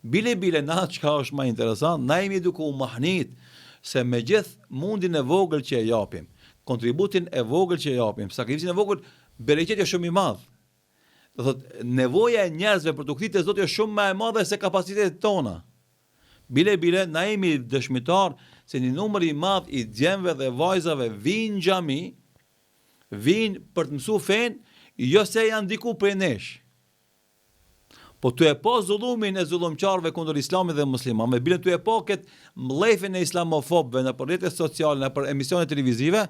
Bile na çka është më interesant, na jemi duke u mahnit se me gjithë mundin e vogël që e japim, kontributin e vogël që e japim, sakrificin e vogël, bereqeti është shumë i madh. Do thotë nevoja e njerëzve për të kthyer Zoti është shumë më e madhe se kapacitetet tona. Bile na jemi dëshmitar se një numër i madh i djemve dhe vajzave vinë xhami, vinë për të mësuar fen, jo se janë diku prej nesh. Po tu e po zullumin e zullumqarëve kundër Islamit dhe muslimanëve, bile tu e po këtë mllëfin e islamofobëve në rrjetet sociale, në për emisione televizive,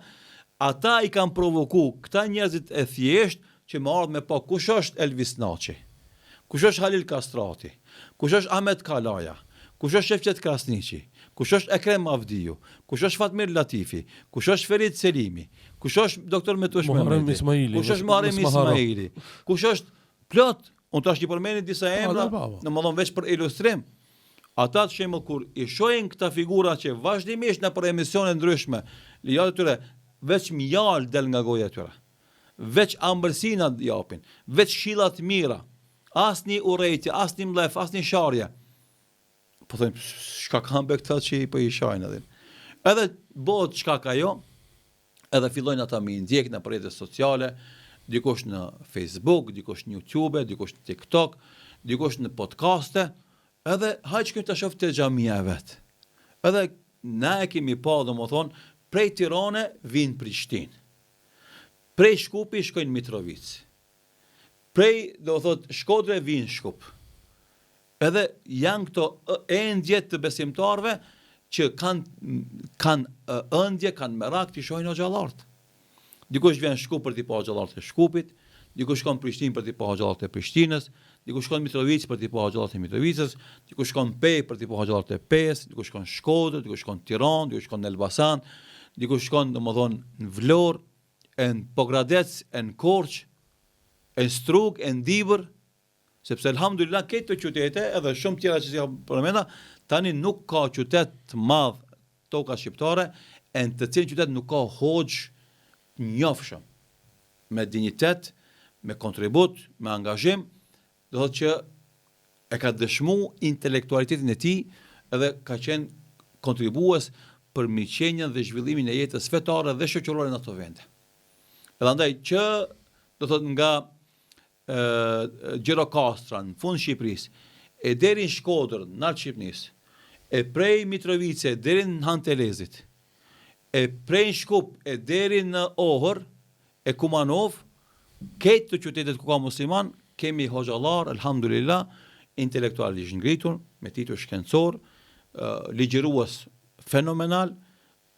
ata i kanë provoku këta njerëzit e thjesht që më ardhë me po kush është Elvis Naçi, kush është Halil Kastrati, kush është Ahmet Kalaja, kush është Shefqet Krasniqi, kush është Ekrem Avdiju, kush është Fatmir Latifi, kush është Ferit Selimi, kush është Dr. Metush Mehmeti, kush është Muharrem Ismaili, kush është plot. Unë tash i përmeni disa emra, në më dhon veç për ilustrim. Ata të shembull kur i shohin këta figura që vazhdimisht në për emisione ndryshme, lijat e tyre veç mjalë del nga goja e tyre. Veç ambërsina japin, veç këshilla të mira, asnjë urrejtje, asnjë mllef, asnjë sharje. Po them, çka kanë bë këta që po i shajnë edhe. Edhe bëhet çka ka jo, edhe fillojnë ata me ndjek në rrjetet sociale, dikush në Facebook, dikush në YouTube, dikush në TikTok, dikush në podcaste, edhe hajtë këtë të shoftë të xhamia e vetë. Edhe na e kemi pa, domethënë, prej Tirane vinë Prishtinë. Prej Shkupi shkojnë Mitrovic. Prej, do thot, Shkodre vinë Shkup. Edhe janë këto endje të besimtarve që kanë ëndje, kanë merak të shohin xhallartë. Dikush vjen Shkup për t'i pa xhallarët e Shkupit, dikush shkon Prishtinë për t'i pa xhallarët e Prishtinës, dikush shkon Mitrovic për t'i pa xhallarët e Mitrovicës, dikush shkon Pej për t'i pa xhallarët e Pejës, dikush shkon Shkodër, dikush shkon Tiranë, dikush shkon në Elbasan, dikush shkon domethënë në Vlorë, në Pogradec, në Korçë, në Strug, në Dibër, sepse elhamdulillah këto qytete edhe shumë tjera që si përmenda, tani nuk ka qytet të madh toka shqiptare, e në të cilin qytet nuk ka hoxh njofshëm, me dignitet, me kontribut, me angazhim, do thotë që e ka dëshmu intelektualitetin e tij edhe ka qenë kontribues për mirëqenien dhe zhvillimin e jetës fetare dhe shoqërore në ato vende. Edhe andaj që do thotë nga Gjirokastra në fund Shqipërisë e deri në Shkodër, në lart Shqipërisë, e prej Mitrovice deri në Han Telezit, e prej Shkup e deri në Ohër, e Kumanov, këtë të qytetet ku ka musliman, kemi hoxhallar, alhamdulillah, intelektualisht ngritur, me titull shkencor, ligjërues fenomenal,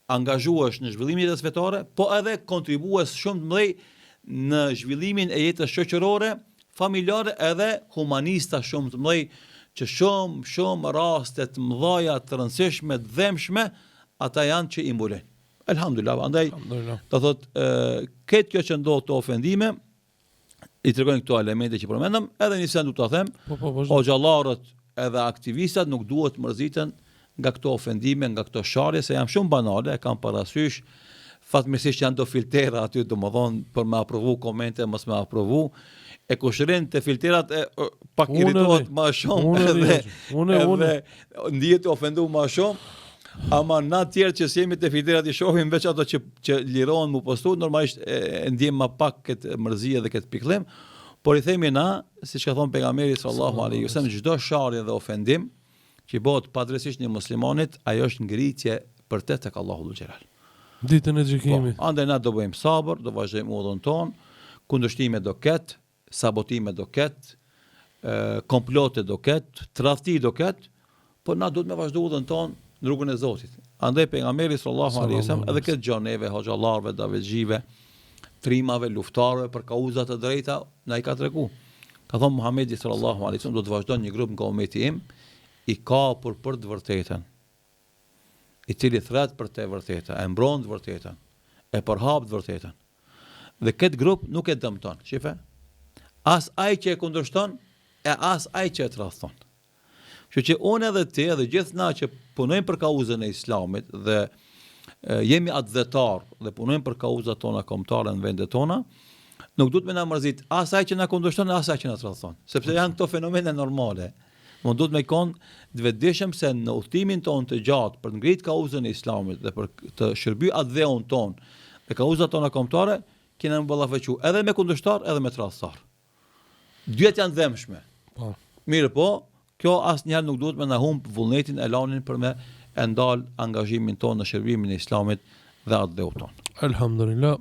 angazhues në zhvillimin e jetës fetare, po edhe kontribues shumë të mëdhej në zhvillimin e jetës shoqërore, familjare edhe humanista shumë të mëdhej, që shumë raste të mëdha të rëndësishme, të dhëmshme, ata janë që i mbulojnë. Alhamdulillah, andaj, do thot, këtë kjo që ndodh të ofendime, i tregojnë këto elemente që përmendëm, edhe një send du të them, hoxhallarët edhe aktivistat nuk duhet mërziten nga këto ofendime, nga këto sharje, se janë shumë banale, e kam parasysh, fatmirësisht janë do filtera aty, domethënë për me aprovu komente, mos me aprovu, e kushërin të filterat pak irritohet më shumë, edhe ndihet ofendu më shumë. Ama na tjerë që s'jemi të filterat i shohim veç ato që lirohen mu postu, normalisht ndjem më pak këtë mërzije dhe këtë pikëllim, por i themi na, siç ka thënë pejgamberi sallallahu alaihi wasallam, çdo sharje dhe ofendim që bëhet padrejtisht një muslimanit, ajo është ngritje për të tek Allahu dhul xhelal. Ditën e gjykimit. Andaj na do bëjmë sabër, do vazhdojmë udhën tonë, kundërshtime do ketë, sabotime do ketë, komplote do ketë, tradhti do ketë, por na duhet me vazhdu udhën tonë në rrugën e Zotit. Andaj pejgamberi sallallahu alaihi wasallam edhe këtë gjoneve, hoxhallarëve, davetxhive, trimave, luftarëve për kauza të drejta na i ka tregu. Ka thënë Muhamedi sallallahu alaihi wasallam do të vazhdon një grup nga ummeti im i kapur për të vërtetën, i cili thret për të vërtetën, e mbron të vërtetën, e përhap të vërtetën. Dhe këtë grup nuk e dëmton, shife? As ai që e kundërshton, e as ai që e tradhton. Kështu që unë edhe ti edhe gjithë na që punojmë për kauzën e Islamit dhe jemi adhëtar dhe punojmë për kauzat tona kombëtare në vendet tona, nuk duhet me na mërzit asaj që na kundërshton, asaj që na tradhton, sepse janë këto fenomene normale. Mund duhet me kon të vetëdijshëm se në udhtimin ton të gjatë për të ngritë kauzën e Islamit dhe për të shërbyer atë dheun ton me kauzat tona kombëtare, kena mballafaqu edhe me kundërshtar edhe me tradhtar. Dyat janë dhëmshme. Po. Mirë po, kjo asnjëherë nuk duhet me na humb vullnetin e lanin për me e ndal angazhimin ton në shërbimin e Islamit dhe atë dheun ton. Alhamdulillah.